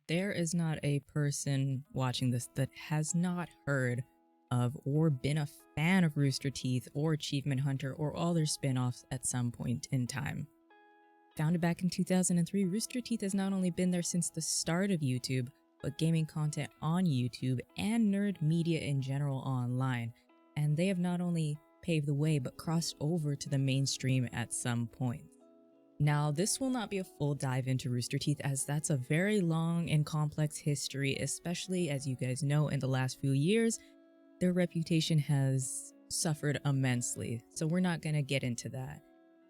There is not a person watching this that has not heard of or been a fan of Rooster Teeth or Achievement Hunter or all their spin-offs at some point in time. Founded back in 2003, Rooster Teeth has not only been there since the start of YouTube, but gaming content on YouTube and nerd media in general online. And they have not only paved the way, but crossed over to the mainstream at some point. Now, this will not be a full dive into Rooster Teeth, as that's a very long and complex history, especially as you guys know, in the last few years, their reputation has suffered immensely. So we're not going to get into that.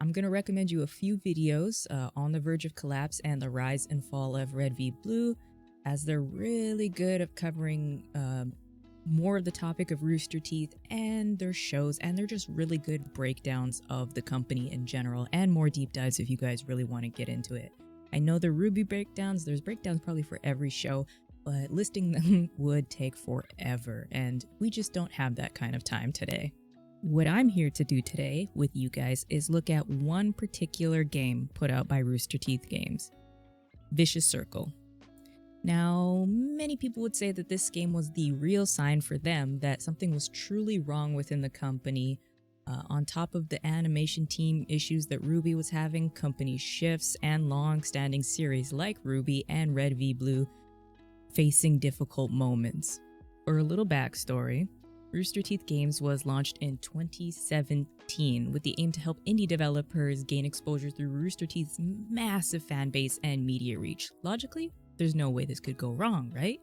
I'm going to recommend you a few videos on the verge of collapse and the rise and fall of Red v Blue, as they're really good at covering more of the topic of Rooster Teeth and their shows, and they're just really good breakdowns of the company in general, and more deep dives if you guys really want to get into it. I know the Ruby breakdowns, there's breakdowns probably for every show, but listing them would take forever, and we just don't have that kind of time today. What I'm here to do today with you guys is look at one particular game put out by Rooster Teeth Games, Vicious Circle. Now, many people would say that this game was the real sign for them that something was truly wrong within the company. On top of the animation team issues that Ruby was having, company shifts, and long-standing series like Ruby and Red v Blue facing difficult moments. For a little backstory, Rooster Teeth Games was launched in 2017 with the aim to help indie developers gain exposure through Rooster Teeth's massive fan base and media reach. Logically, there's no way this could go wrong, right?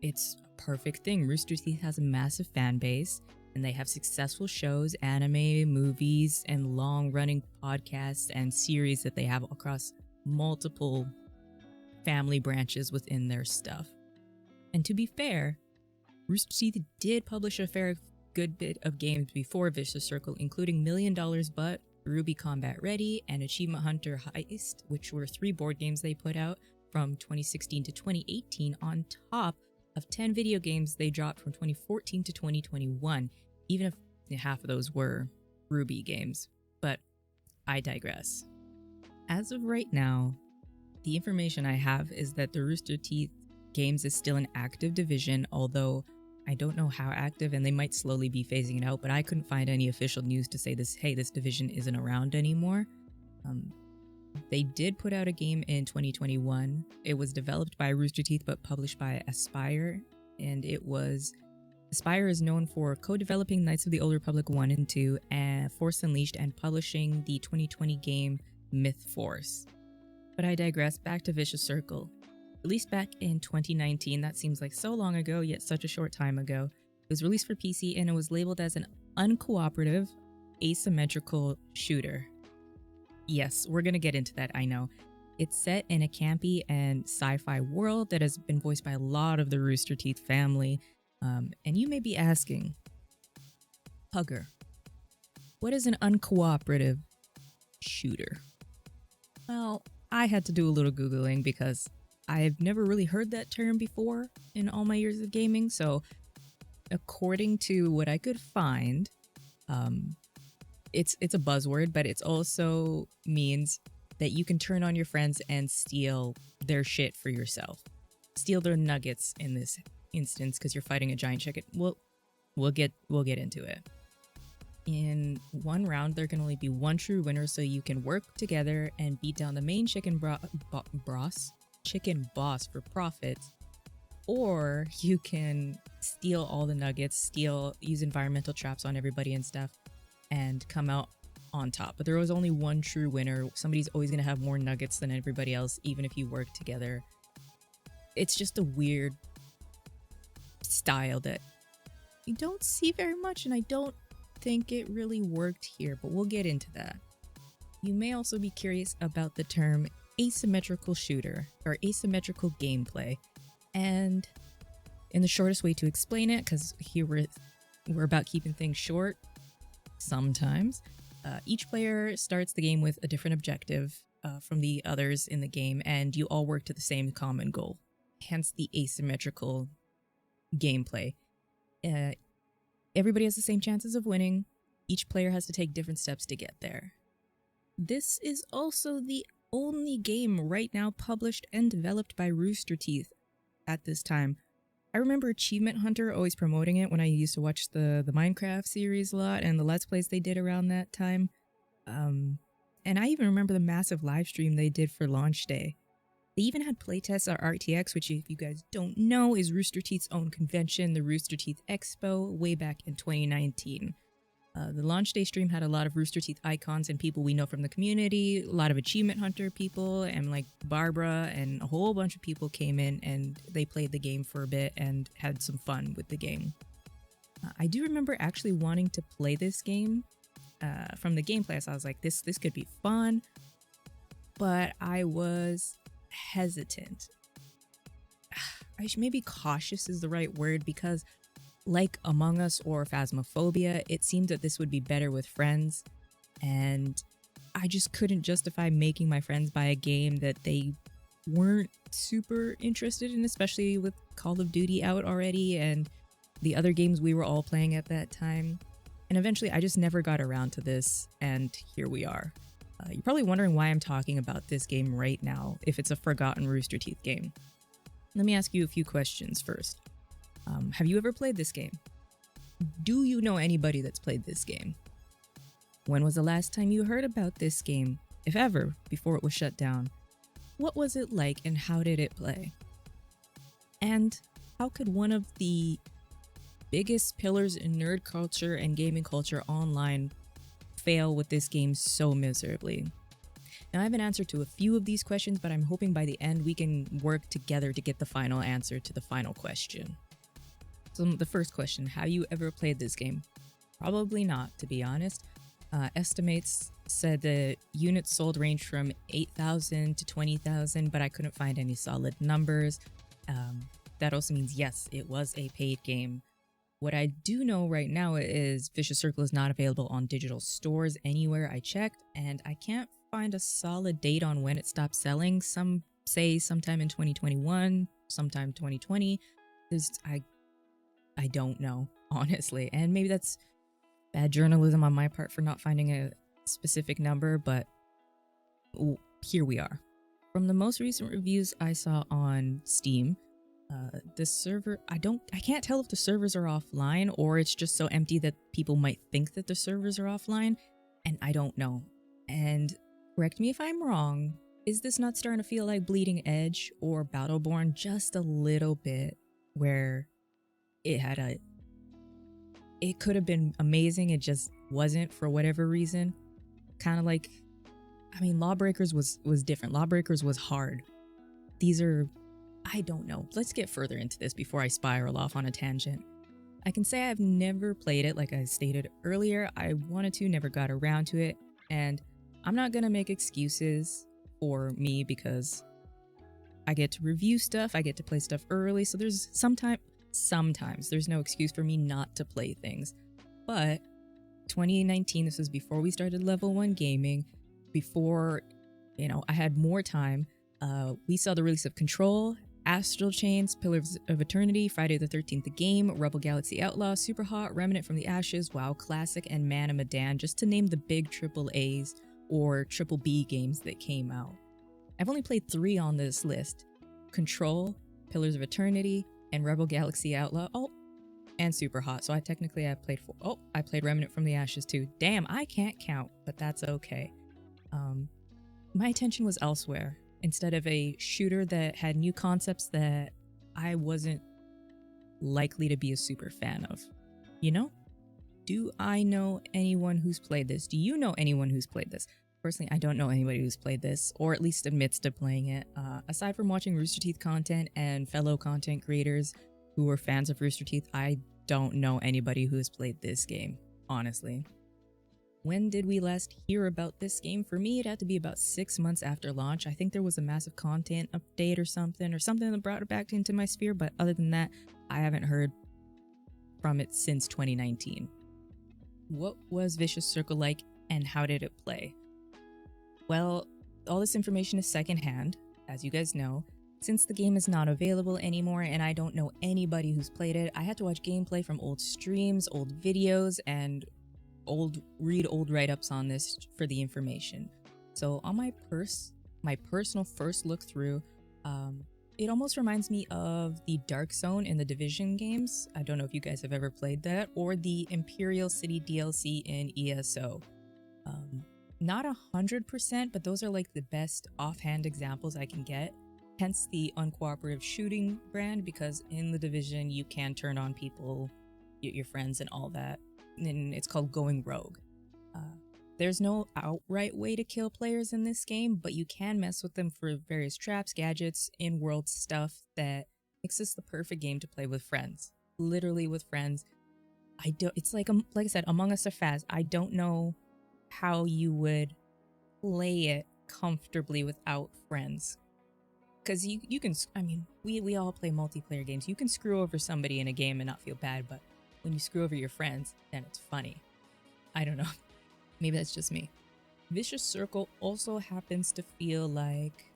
It's a perfect thing. Rooster Teeth has a massive fan base, and they have successful shows, anime, movies, and long-running podcasts and series that they have across multiple family branches within their stuff. And to be fair, Rooster Teeth did publish a fair good bit of games before Vicious Circle, including $1 Million Butt, Ruby Combat Ready, and Achievement Hunter Heist, which were 3 board games they put out from 2016 to 2018, on top of 10 video games they dropped from 2014 to 2021, even if half of those were Ruby games. But I digress. As of right now, the information I have is that the Rooster Teeth Games is still an active division, although I don't know how active, and they might slowly be phasing it out, but I couldn't find any official news to say this division isn't around anymore. They did put out a game in 2021. It was developed by Rooster Teeth but published by Aspyr, and Aspyr is known for co-developing Knights of the Old Republic 1 and 2, and Force Unleashed, and publishing the 2020 game Myth Force. But I digress, back to Vicious Circle. Released back in 2019, that seems like so long ago, yet such a short time ago. It was released for PC, and it was labeled as an uncooperative, asymmetrical shooter. Yes, we're gonna get into that, I know. It's set in a campy and sci-fi world that has been voiced by a lot of the Rooster Teeth family. And you may be asking, Pugger, what is an uncooperative shooter? Well, I had to do a little Googling because I've never really heard that term before in all my years of gaming. So according to what I could find, it's a buzzword, but it also means that you can turn on your friends and steal their shit for yourself. Steal their nuggets in this instance because you're fighting a giant chicken. We'll get into it. In one round, there can only be one true winner, so you can work together and beat down the main chicken boss for profits, or you can steal all the nuggets, use environmental traps on everybody and stuff, and come out on top. But there was only one true winner. Somebody's always going to have more nuggets than everybody else, even if you work together. It's just a weird style that you don't see very much, and I don't think it really worked here, but we'll get into that. You may also be curious about the term asymmetrical shooter or asymmetrical gameplay, and in the shortest way to explain it, because here we're about keeping things short sometimes, each player starts the game with a different objective from the others in the game, and you all work to the same common goal, hence the asymmetrical gameplay. Everybody has the same chances of winning. Each player has to take different steps to get there. This is also the only game right now published and developed by Rooster Teeth at this time. I remember Achievement Hunter always promoting it when I used to watch the Minecraft series a lot and the Let's Plays they did around that time. And I even remember the massive live stream they did for launch day. They even had playtests at RTX, which if you guys don't know is Rooster Teeth's own convention, the Rooster Teeth Expo, way back in 2019. The launch day stream had a lot of Rooster Teeth icons and people we know from the community, a lot of Achievement Hunter people, and like Barbara and a whole bunch of people came in and they played the game for a bit and had some fun with the game. I do remember actually wanting to play this game from the gameplay, so I was like, this could be fun, but I was hesitant. Maybe cautious is the right word, because like Among Us or Phasmophobia, it seemed that this would be better with friends, and I just couldn't justify making my friends buy a game that they weren't super interested in, especially with Call of Duty out already and the other games we were all playing at that time. And eventually I just never got around to this, and here we are. You're probably wondering why I'm talking about this game right now, if it's a forgotten Rooster Teeth game. Let me ask you a few questions first. Have you ever played this game? Do you know anybody that's played this game? When was the last time you heard about this game, if ever, before it was shut down? What was it like and how did it play? And how could one of the biggest pillars in nerd culture and gaming culture online fail with this game so miserably? Now, I have an answer to a few of these questions, but I'm hoping by the end we can work together to get the final answer to the final question. So the first question, have you ever played this game? Probably not, to be honest. Estimates said the units sold range from 8,000 to 20,000, but I couldn't find any solid numbers. That also means, yes, it was a paid game. What I do know right now is Vicious Circle is not available on digital stores anywhere I checked, and I can't find a solid date on when it stopped selling. Some say sometime in 2021, sometime 2020. I don't know, honestly, and maybe that's bad journalism on my part for not finding a specific number, but here we are. From the most recent reviews I saw on Steam, the server, I can't tell if the servers are offline or it's just so empty that people might think that the servers are offline, and I don't know. And correct me if I'm wrong, is this not starting to feel like Bleeding Edge or Battleborn just a little bit, where it could have been amazing, it just wasn't for whatever reason? Kind of like, I mean, Lawbreakers was different. Lawbreakers was hard. These are, I don't know. Let's get further into this before I spiral off on a tangent. I can say I've never played it, like I stated earlier. I wanted to, never got around to it, and I'm not gonna make excuses for me because I get to review stuff, I get to play stuff early, so there's sometimes there's no excuse for me not to play things. But 2019, this was before we started level 1 gaming, before, I had more time. We saw the release of Control, Astral Chains, Pillars of Eternity, Friday the 13th the Game, Rebel Galaxy Outlaw, Superhot, Remnant from the Ashes, WoW Classic, and Man of Medan, just to name the big AAAs or triple B games that came out. I've only played 3 on this list: Control, Pillars of Eternity, and Rebel Galaxy Outlaw. Oh, and Superhot. So I played 4. Oh, I played Remnant from the Ashes too. Damn, I can't count, but that's okay. My attention was elsewhere. Instead of a shooter that had new concepts that I wasn't likely to be a super fan of. Do I know anyone who's played this? Do you know anyone who's played this? Personally, I don't know anybody who's played this, or at least admits to playing it. Aside from watching Rooster Teeth content and fellow content creators who are fans of Rooster Teeth, I don't know anybody who has played this game, honestly. When did we last hear about this game? For me, it had to be about 6 months after launch. I think there was a massive content update or something that brought it back into my sphere, but other than that, I haven't heard from it since 2019. What was Vicious Circle like, and how did it play? Well, all this information is secondhand, as you guys know. Since the game is not available anymore and I don't know anybody who's played it, I had to watch gameplay from old streams, old videos, and read old write-ups on this for the information. So on my my personal first look through, it almost reminds me of the Dark Zone in the Division games. I don't know if you guys have ever played that, or the Imperial City DLC in ESO. Not 100%, but those are like the best offhand examples I can get. Hence the uncooperative shooting brand, because in the Division you can turn on people, your friends and all that, and it's called going rogue. There's no outright way to kill players in this game, but you can mess with them for various traps, gadgets, in-world stuff that makes this the perfect game to play with friends. Literally with friends. It's like I said, Among Us are fast. I don't know how you would play it comfortably without friends. Because you can, I mean, we all play multiplayer games. You can screw over somebody in a game and not feel bad, but when you screw over your friends, then it's funny. I don't know. Maybe that's just me. Vicious Circle also happens to feel like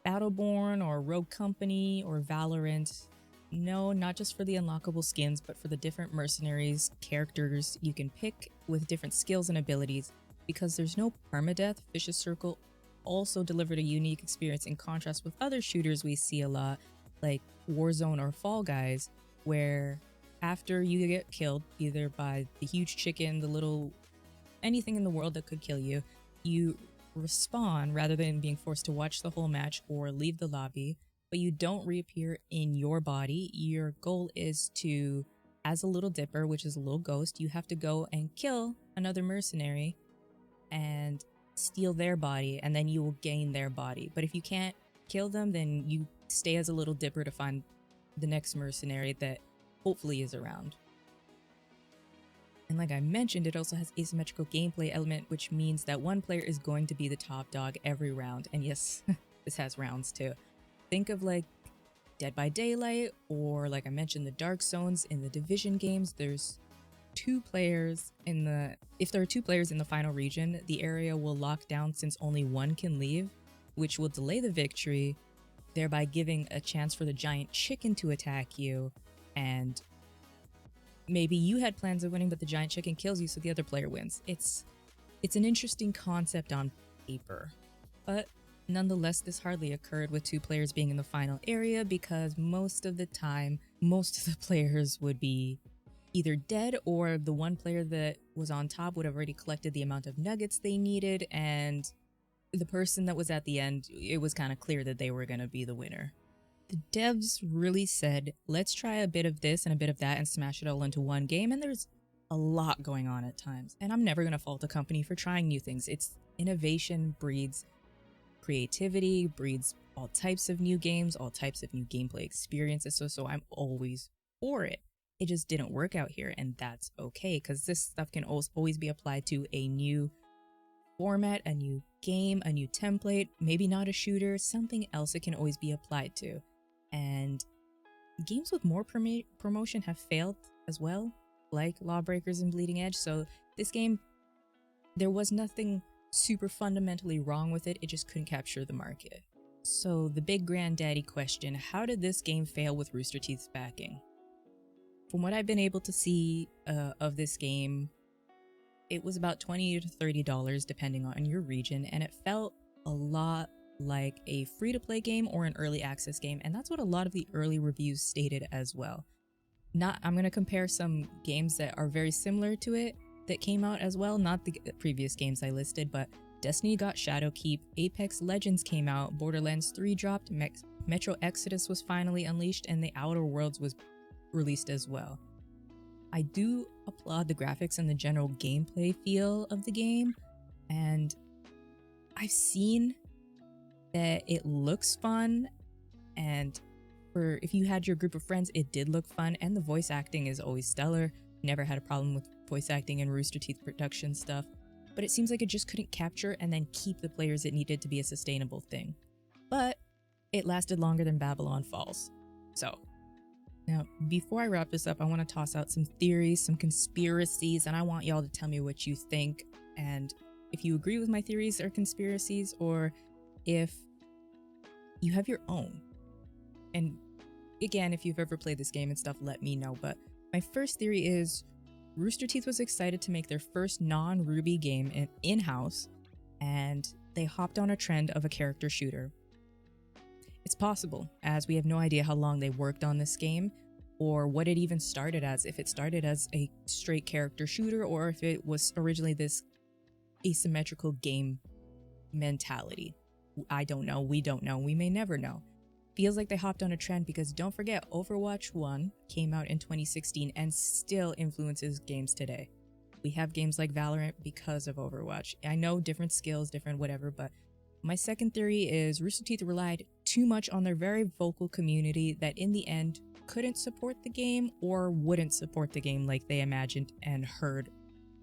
Battleborn or Rogue Company or Valorant. No, not just for the unlockable skins, but for the different mercenaries, characters you can pick with different skills and abilities. Because there's no permadeath, Vicious Circle also delivered a unique experience in contrast with other shooters we see a lot, like Warzone or Fall Guys, where after you get killed, either by the huge chicken, the little anything in the world that could kill you, you respawn rather than being forced to watch the whole match or leave the lobby, but you don't reappear in your body. Your goal is to, as a little dipper, which is a little ghost, you have to go and kill another mercenary and steal their body, and then you will gain their body. But if you can't kill them, then you stay as a little dipper to find the next mercenary that hopefully is around. And like I mentioned, it also has asymmetrical gameplay element, which means that one player is going to be the top dog every round. And yes, this has rounds too. Think of like Dead by Daylight, or like I mentioned, the Dark Zones in the Division games. There's two players in the, if there are two players in the final region, the area will lock down since only one can leave, which will delay the victory, thereby giving a chance for the giant chicken to attack you. And maybe you had plans of winning, but the giant chicken kills you, so the other player wins. It's an interesting concept on paper, but nonetheless, this hardly occurred with two players being in the final area, because most of the time, most of the players would be either dead, or the one player that was on top would have already collected the amount of nuggets they needed, and the person that was at the end, it was kind of clear that they were going to be the winner. The devs really said, let's try a bit of this and a bit of that and smash it all into one game, and there's a lot going on at times. And I'm never going to fault a company for trying new things. It's innovation breeds creativity, breeds all types of new games, all types of new gameplay experiences, so I'm always for it. It just didn't work out here, and that's okay, because this stuff can always be applied to a new format, a new game, a new template, maybe not a shooter, something else it can always be applied to. And games with more promotion have failed as well, like Lawbreakers and Bleeding Edge. So this game, there was nothing super fundamentally wrong with it, it just couldn't capture the market. So the big granddaddy question, how did this game fail with Rooster Teeth's backing? From what I've been able to see of this game, it was about $20 to $30 depending on your region, and it felt a lot like a free-to-play game or an early access game, and that's what a lot of the early reviews stated as well. I'm going to compare some games that are very similar to it that came out as well, not the previous games I listed, but Destiny got Shadowkeep, Apex Legends came out, Borderlands 3 dropped, Metro Exodus was finally unleashed, and The Outer Worlds was released as well. I do applaud the graphics and the general gameplay feel of the game, and I've seen that it looks fun, and for if you had your group of friends, it did look fun, and the voice acting is always stellar. Never had a problem with voice acting in Rooster Teeth production stuff, but it seems like it just couldn't capture and then keep the players it needed to be a sustainable thing. But it lasted longer than Babylon Falls. So now, before I wrap this up, I want to toss out some theories, some conspiracies, and I want y'all to tell me what you think, and if you agree with my theories or conspiracies, or if you have your own. And again, if you've ever played this game and stuff, let me know. But my first theory is Rooster Teeth was excited to make their first non-Ruby game in-house, and they hopped on a trend of a character shooter. It's possible, as we have no idea how long they worked on this game or what it even started as, if it started as a straight character shooter or if it was originally this asymmetrical game mentality. I don't know, we don't know, we may never know. Feels like they hopped on a trend because don't forget, Overwatch 1 came out in 2016 and still influences games today. We have games like Valorant because of Overwatch. I know different skills, different whatever, but my second theory is Rooster Teeth relied too much on their very vocal community that in the end couldn't support the game or wouldn't support the game like they imagined and heard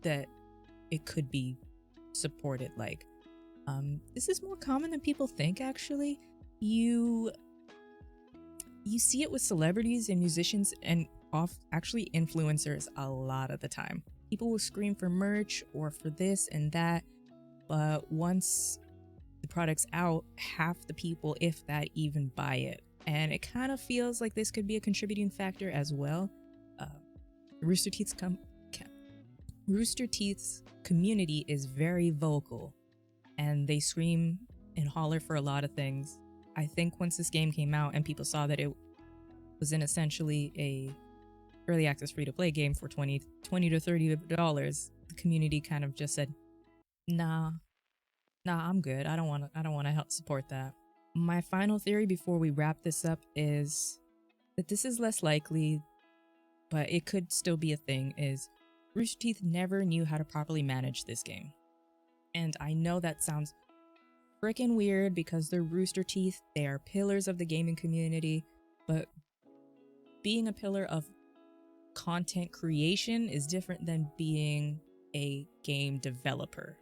that it could be supported like. This is more common than people think, actually. You see it with celebrities and musicians and actually influencers a lot of the time. People will scream for merch or for this and that, but once the product's out, half the people, if that, even buy it. And it kind of feels like this could be a contributing factor as well. Rooster Teeth's community is very vocal, and they scream and holler for a lot of things. I think once this game came out and people saw that it was essentially a early access free-to-play game for $20 to $30, the community kind of just said, nah, I'm good. I don't want to help support that. My final theory before we wrap this up is that this is less likely, but it could still be a thing, is Rooster Teeth never knew how to properly manage this game. And I know that sounds freaking weird because they're Rooster Teeth, they are pillars of the gaming community, but being a pillar of content creation is different than being a game developer.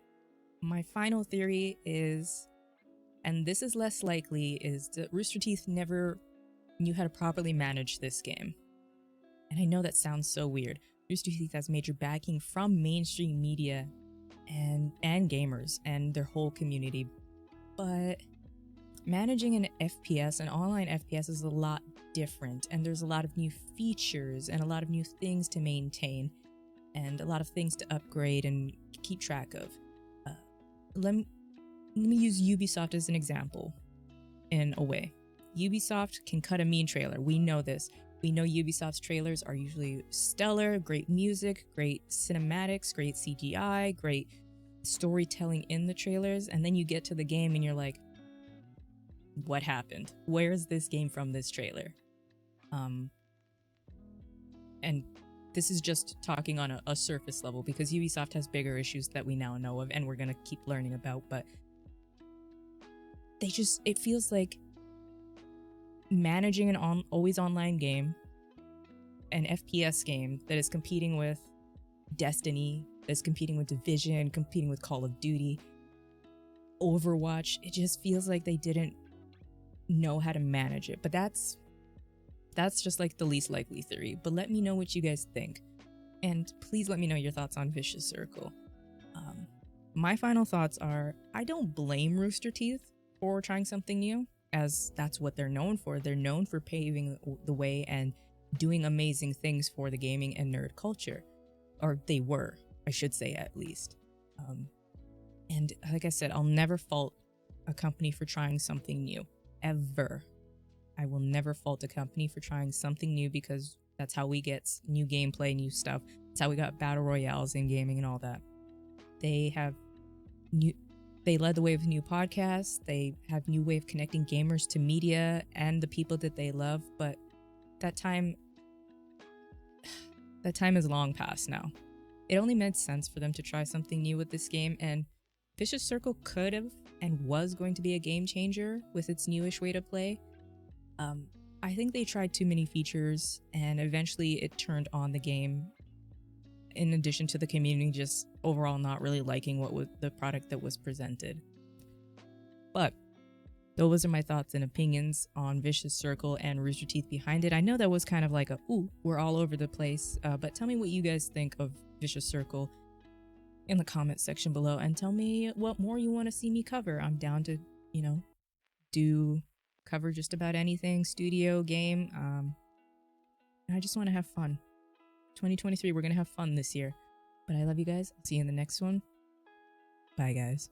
My final theory is, and this is less likely, is that Rooster Teeth never knew how to properly manage this game. And I know that sounds so weird. Rooster Teeth has major backing from mainstream media and gamers and their whole community. But managing an FPS, an online FPS, is a lot different, and there's a lot of new features and a lot of new things to maintain and a lot of things to upgrade and keep track of. Let me use Ubisoft as an example in a way. Ubisoft can cut a mean trailer. We know this. We know Ubisoft's trailers are usually stellar, great music, great cinematics, great CGI, great storytelling in the trailers, and then you get to the game and you're like, what happened? Where is this game from this trailer? And this is just talking on a surface level because Ubisoft has bigger issues that we now know of and we're gonna keep learning about, but it feels like managing an always online game, an FPS game that is competing with Destiny, that's competing with Division, competing with Call of Duty, Overwatch, it just feels like they didn't know how to manage it. But that's just like the least likely theory. But let me know what you guys think. And please let me know your thoughts on Vicious Circle. My final thoughts are, I don't blame Rooster Teeth for trying something new, as that's what they're known for. They're known for paving the way and doing amazing things for the gaming and nerd culture. Or they were, I should say, at least. And like I said, I'll never fault a company for trying something new. Ever. I will never fault a company for trying something new because that's how we get new gameplay, new stuff. That's how we got battle royales in gaming and all that. They led the way with new podcasts. They have new way of connecting gamers to media and the people that they love. But that time is long past now. It only made sense for them to try something new with this game, and Vicious Circle could have and was going to be a game changer with its newish way to play. I think they tried too many features, and eventually it turned on the game, in addition to the community just overall not really liking what was the product that was presented. But those are my thoughts and opinions on Vicious Circle and Rooster Teeth behind it. I know that was kind of like we're all over the place, but tell me what you guys think of Vicious Circle in the comment section below, and tell me what more you want to see me cover. I'm down to, cover just about anything, studio, game, and I just want to have fun. 2023, we're gonna have fun this year. But I love you guys. I'll see you in the next one. Bye, guys.